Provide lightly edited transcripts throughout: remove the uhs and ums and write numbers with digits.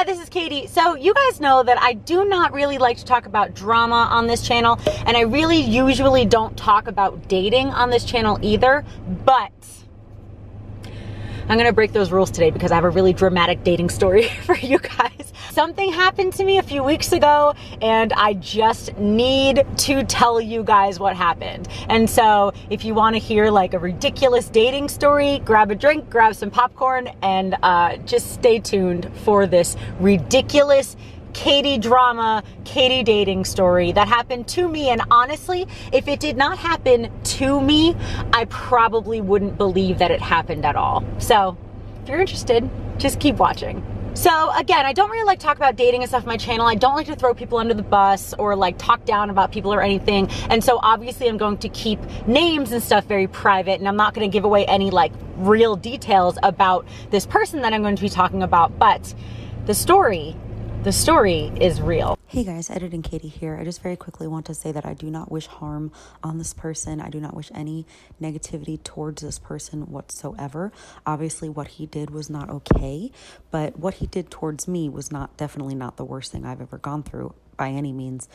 Hi, this is Katie. So you guys know that I do not really like to talk about drama on this channel, and I really usually don't talk about dating on this channel either, but I'm gonna break those rules today because I have a really dramatic dating story for you guys. Something happened to me a few weeks ago and I just need to tell you guys what happened. And so if you wanna hear like a ridiculous dating story, grab a drink, grab some popcorn, and just stay tuned for this ridiculous Katie drama, Katie dating story that happened to me. And honestly, if it did not happen to me, I probably wouldn't believe that it happened at all. So if you're interested, just keep watching. So again, I don't really like to talk about dating and stuff on my channel. I don't like to throw people under the bus or like talk down about people or anything. And so obviously I'm going to keep names and stuff very private, and I'm not going to give away any like real details about this person that I'm going to be talking about, but the story is real. Hey guys, Editing Katie here. I just very quickly want to say that I do not wish harm on this person. I do not wish any negativity towards this person whatsoever. Obviously what he did was not okay, but what he did towards me was definitely not the worst thing I've ever gone through by any means.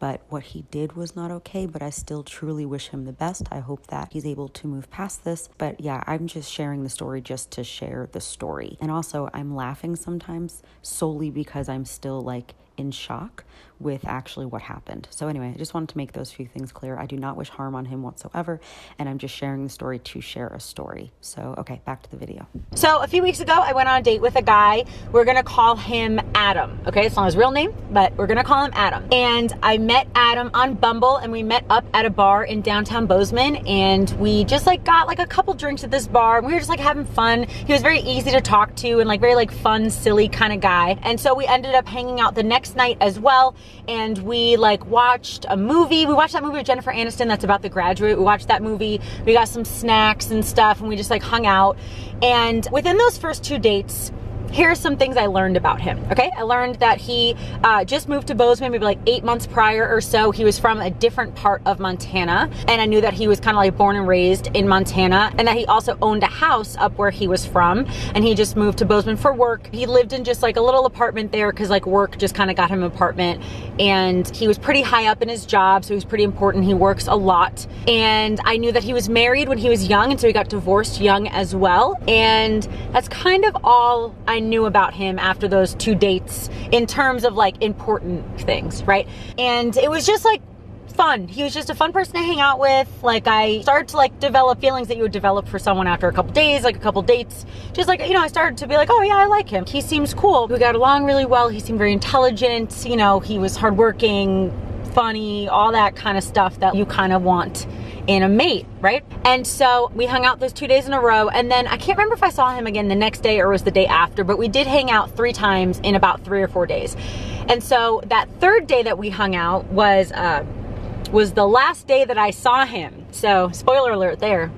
But what he did was not okay, but I still truly wish him the best. I hope that he's able to move past this. But yeah, I'm just sharing the story just to share the story. And also, I'm laughing sometimes solely because I'm still like in shock with actually what happened. So anyway, I just wanted to make those few things clear. I do not wish harm on him whatsoever, and I'm just sharing the story to share a story. So, okay, back to the video. So a few weeks ago, I went on a date with a guy. We're gonna call him Adam, okay? It's not his real name, but we're gonna call him Adam. And I met Adam on Bumble, and we met up at a bar in downtown Bozeman, and we just like got like a couple drinks at this bar, and we were just like having fun. He was very easy to talk to and like very like fun, silly kind of guy. And so we ended up hanging out the next night as well, and we like watched a movie. We watched that movie with Jennifer Aniston that's about The Graduate. We watched that movie, we got some snacks and stuff, and we just like hung out. And within those first two dates, here are some things I learned about him, okay? I learned that he just moved to Bozeman maybe like 8 months prior or so. He was from a different part of Montana, and I knew that he was kind of like born and raised in Montana, and that he also owned a house up where he was from, and he just moved to Bozeman for work. He lived in just like a little apartment there because like work just kind of got him an apartment, and he was pretty high up in his job, so he was pretty important. He works a lot, and I knew that he was married when he was young, and so he got divorced young as well, and that's kind of all I knew about him after those two dates in terms of like important things, right? And it was just like fun. He was just a fun person to hang out with. Like I started to like develop feelings that you would develop for someone after a couple days, like a couple dates. Just like, you know, I started to be like, oh yeah, I like him. He seems cool. We got along really well. He seemed very intelligent. You know, he was hardworking, funny, all that kind of stuff that you kind of want in a mate, right? And so we hung out those 2 days in a row, and then I can't remember if I saw him again the next day or was the day after, but we did hang out 3 times in about 3 or 4 days. And so that third day that we hung out was the last day that I saw him. So spoiler alert there,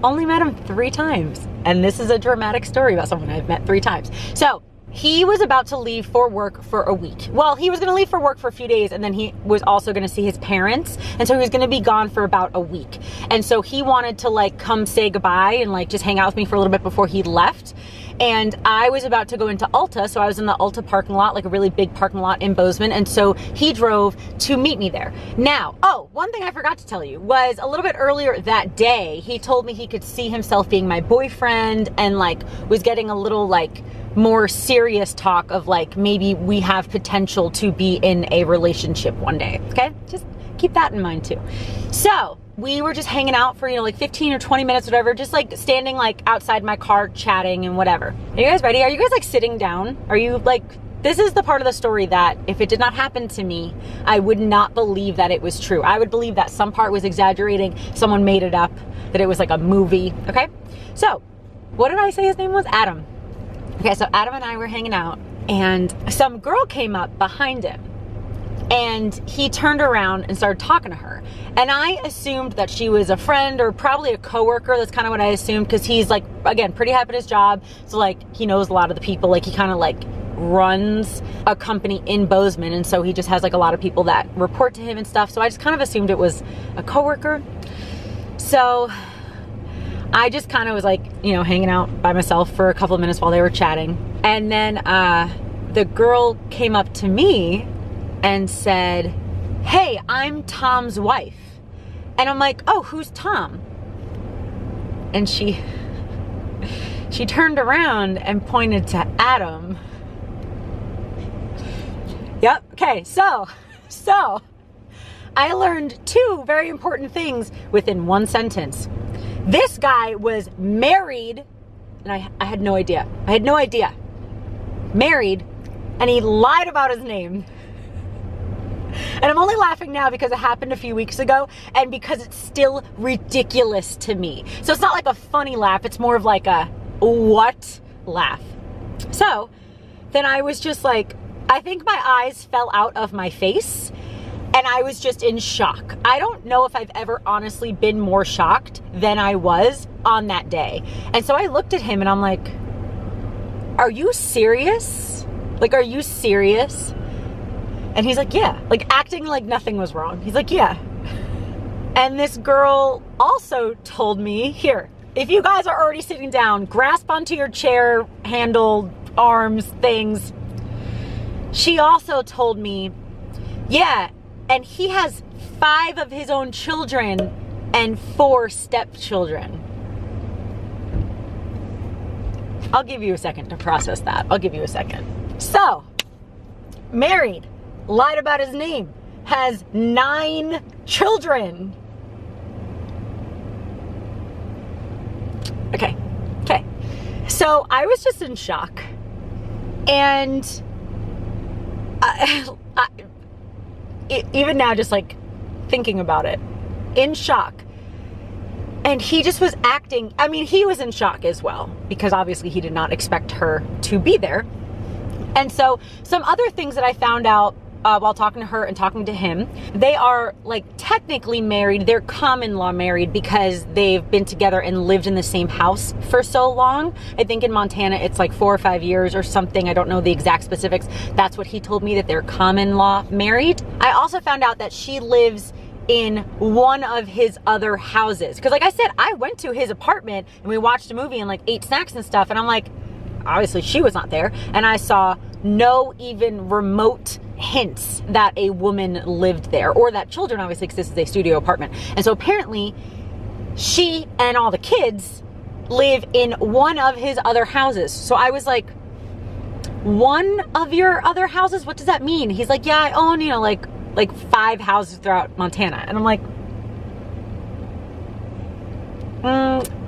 only met him 3 times. And this is a dramatic story about someone I've met 3 times. So he was about to leave for work for a week. Well, he was gonna leave for work for a few days, and then he was also gonna see his parents. And so he was gonna be gone for about a week. And so he wanted to like come say goodbye and like just hang out with me for a little bit before he left. And I was about to go into Ulta, so I was in the Ulta parking lot, like a really big parking lot in Bozeman, and so he drove to meet me there. Now, oh, one thing I forgot to tell you was a little bit earlier that day, he told me he could see himself being my boyfriend, and like was getting a little like more serious talk of like maybe we have potential to be in a relationship one day, okay? Just keep that in mind too. So we were just hanging out for, you know, like 15 or 20 minutes, whatever, just like standing like outside my car chatting and whatever. Are you guys ready? Are you guys like sitting down? Are you like, this is the part of the story that if it did not happen to me, I would not believe that it was true. I would believe that some part was exaggerating, someone made it up, that it was like a movie, okay? So what did I say his name was? Adam. Okay, so Adam and I were hanging out, and some girl came up behind him, and he turned around and started talking to her. And I assumed that she was a friend or probably a coworker. That's kind of what I assumed, because he's like, again, pretty happy at his job. So like he knows a lot of the people, like he kind of like runs a company in Bozeman. And so he just has like a lot of people that report to him and stuff. So I just kind of assumed it was a coworker. So I just kind of was like, you know, hanging out by myself for a couple of minutes while they were chatting. And then the girl came up to me and said, "Hey, I'm Tom's wife." And I'm like, "Oh, who's Tom?" And she turned around and pointed to Adam. Yep, okay, so I learned two very important things within one sentence. This guy was married, and I had no idea. I had no idea. Married, and he lied about his name. And I'm only laughing now because it happened a few weeks ago and because it's still ridiculous to me. So it's not like a funny laugh, it's more of like a what laugh. So then I was just like, I think my eyes fell out of my face and I was just in shock. I don't know if I've ever honestly been more shocked than I was on that day. And so I looked at him and I'm like, "Are you serious? Like, are you serious?" And he's like, "Yeah," like acting like nothing was wrong. He's like, "Yeah." And this girl also told me, here, if you guys are already sitting down, grasp onto your chair handle, arms, things. She also told me, yeah, and he has 5 of his own children and 4 stepchildren. I'll give you a second to process that. I'll give you a second. So, married, lied about his name, has 9 children. Okay. So I was just in shock. And even now, just like thinking about it, in shock. And he just was acting, I mean, he was in shock as well, because obviously he did not expect her to be there. And so some other things that I found out while talking to her and talking to him, they are like technically married. They're common law married because they've been together and lived in the same house for so long. I think in Montana, it's like 4 or 5 years or something. I don't know the exact specifics. That's what he told me, that they're common law married. I also found out that she lives in one of his other houses. Because like I said, I went to his apartment and we watched a movie and like ate snacks and stuff. And I'm like, obviously she was not there. And I saw no even remote hints that a woman lived there or that children, obviously, because this is a studio apartment. And so apparently she and all the kids live in one of his other houses. So I was like, one of your other houses? What does that mean? He's like, yeah, I own, like 5 houses throughout Montana. And I'm like,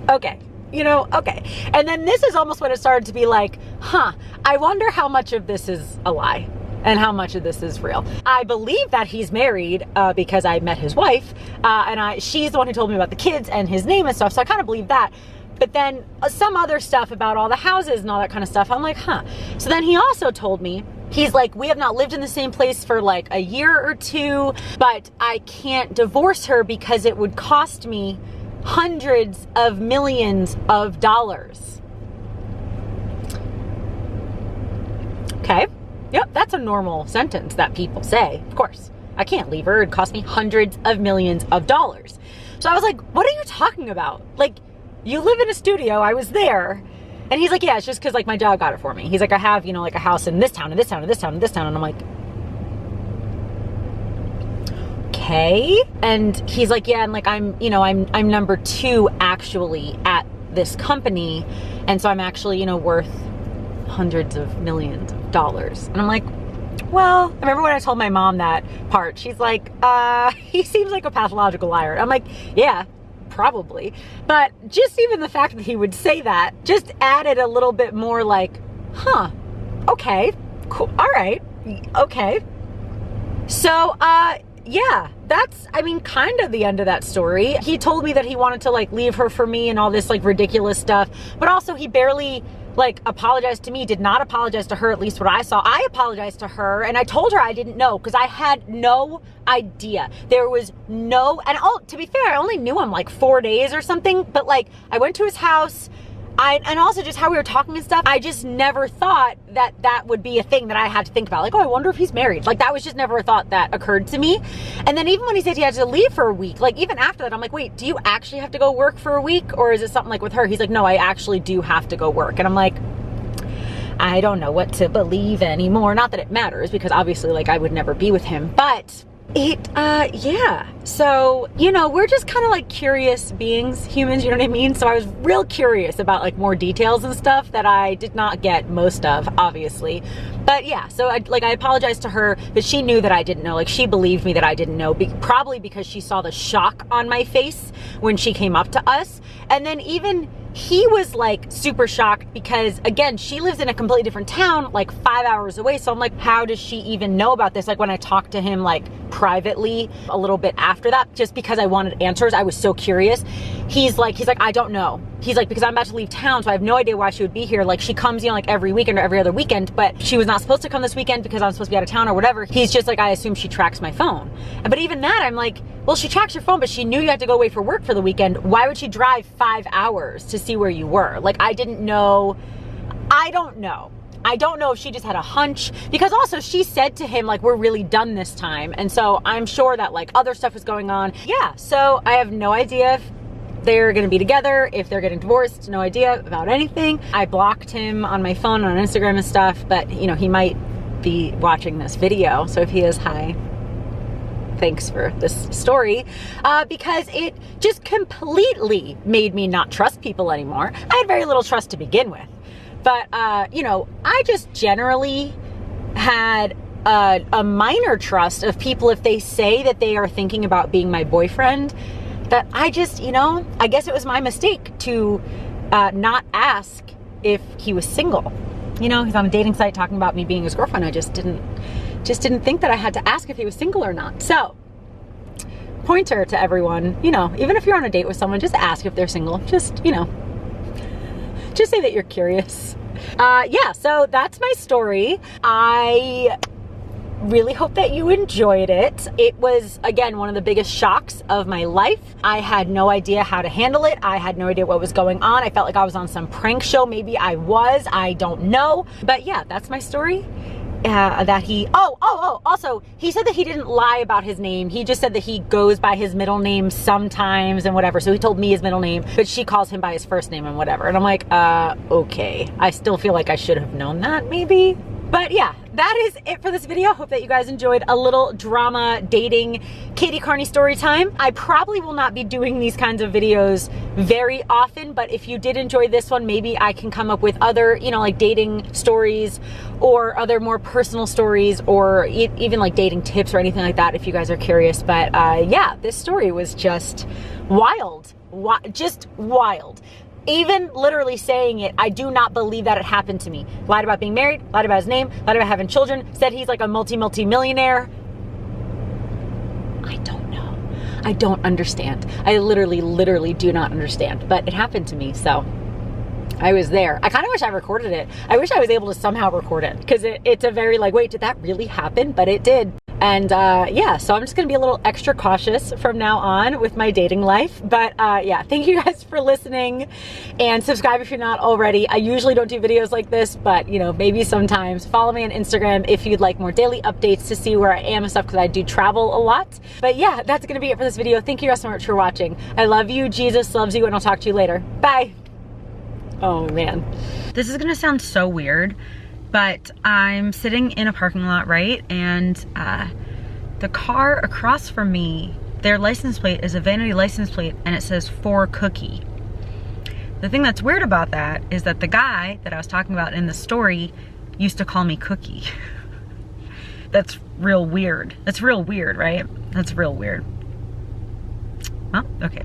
okay. Okay. And then this is almost when it started to be like, I wonder how much of this is a lie and how much of this is real. I believe that he's married because I met his wife and she's the one who told me about the kids and his name and stuff. So I kind of believe that. But then some other stuff about all the houses and all that kind of stuff, I'm like, So then he also told me, he's like, we have not lived in the same place for like a year or 2, but I can't divorce her because it would cost me hundreds of millions of dollars. Okay. Yep, that's a normal sentence that people say. Of course, I can't leave her. It'd cost me hundreds of millions of dollars. So I was like, what are you talking about? Like, you live in a studio. I was there. And he's like, yeah, it's just because like my job got it for me. He's like, I have, like a house in this town, and this town, and this town, and this town. And I'm like, okay. And he's like, yeah, and like I'm number 2 actually at this company, and so I'm actually worth hundreds of millions of dollars. And I'm like, well, I remember when I told my mom that part, she's like, he seems like a pathological liar. I'm like, yeah, probably. But just even the fact that he would say that just added a little bit more like, okay, cool, all right, okay. So yeah, that's, kind of the end of that story. He told me that he wanted to like leave her for me and all this like ridiculous stuff, but also he barely like apologized to me, did not apologize to her, at least what I saw. I apologized to her and I told her I didn't know because I had no idea. There was no, and to be fair, I only knew him like 4 days or something, but like I went to his house, and also just how we were talking and stuff, I just never thought that would be a thing that I had to think about. Like, oh, I wonder if he's married. Like, that was just never a thought that occurred to me. And then even when he said he had to leave for a week, like even after that, I'm like, wait, do you actually have to go work for a week? Or is it something like with her? He's like, no, I actually do have to go work. And I'm like, I don't know what to believe anymore. Not that it matters, because obviously, like, I would never be with him, but yeah. So, you know, we're just kind of like curious beings, humans, you know what I mean? So I was real curious about like more details and stuff that I did not get most of, obviously. But yeah, so I apologized to her, but she knew that I didn't know. Like, she believed me that I didn't know, probably because she saw the shock on my face when she came up to us. And then even he was like super shocked because, again, she lives in a completely different town, like 5 hours away. So I'm like, how does she even know about this? Like, when I talked to him like privately a little bit after that, just because I wanted answers, I was so curious. He's like, I don't know. He's like, because I'm about to leave town, so I have no idea why she would be here. Like, she comes, you know, like every weekend or every other weekend, but she was not supposed to come this weekend because I'm supposed to be out of town or whatever. He's just like, I assume she tracks my phone. But even that, I'm like, well, she tracks your phone, but she knew you had to go away for work for the weekend. Why would she drive 5 hours to see where you were? Like, I didn't know. I don't know. I don't know if she just had a hunch, because also she said to him, like, we're really done this time. And so I'm sure that like other stuff was going on. Yeah. So I have no idea if they're going to be together, if they're getting divorced, no idea about anything. I blocked him on my phone, on Instagram and stuff, but you know, he might be watching this video. So if he is, hi. Thanks for this story, because it just completely made me not trust people anymore. I had very little trust to begin with, but you know, I just generally had a minor trust of people if they say that they are thinking about being my boyfriend. That I just, you know, I guess it was my mistake to not ask if he was single. You know, he's on a dating site talking about me being his girlfriend. I just didn't think that I had to ask if he was single or not. So, pointer to everyone, you know, even if you're on a date with someone, just ask if they're single. Just, you know, just say that you're curious. Yeah, so that's my story. I really hope that you enjoyed it. It was, again, one of the biggest shocks of my life. I had no idea how to handle it. I had no idea what was going on. I felt like I was on some prank show. Maybe I was, I don't know. But yeah, that's my story. That he, also, he said that he didn't lie about his name. He just said that he goes by his middle name sometimes and whatever. So he told me his middle name, but she calls him by his first name and whatever. And I'm like, okay. I still feel like I should have known that, maybe. But yeah, that is it for this video. Hope that you guys enjoyed a little drama dating Katie Carney story time. I probably will not be doing these kinds of videos very often, but if you did enjoy this one, maybe I can come up with other, you know, like dating stories or other more personal stories, or even like dating tips or anything like that if you guys are curious. But yeah, this story was just wild, just wild. Even literally saying it, I do not believe that it happened to me. Lied about being married, lied about his name, lied about having children, said he's like a multi-millionaire. I don't know. I don't understand. I literally do not understand, but it happened to me, so I was there. I kind of wish I recorded it. I wish I was able to somehow record it, because it's a very like, wait, did that really happen? But it did. And yeah, so I'm just gonna be a little extra cautious from now on with my dating life. But yeah, thank you guys for listening, and subscribe if you're not already. I usually don't do videos like this, but you know, maybe sometimes. Follow me on Instagram if you'd like more daily updates to see where I am and stuff, because I do travel a lot. But yeah, that's gonna be it for this video. Thank you guys so much for watching. I love you, Jesus loves you, and I'll talk to you later. Bye. Oh man. This is gonna sound so weird, but I'm sitting in a parking lot, right? And the car across from me, their license plate is a vanity license plate, and it says for Cookie. The thing that's weird about that is that the guy that I was talking about in the story used to call me Cookie. That's real weird. That's real weird, right? That's real weird. Well, okay.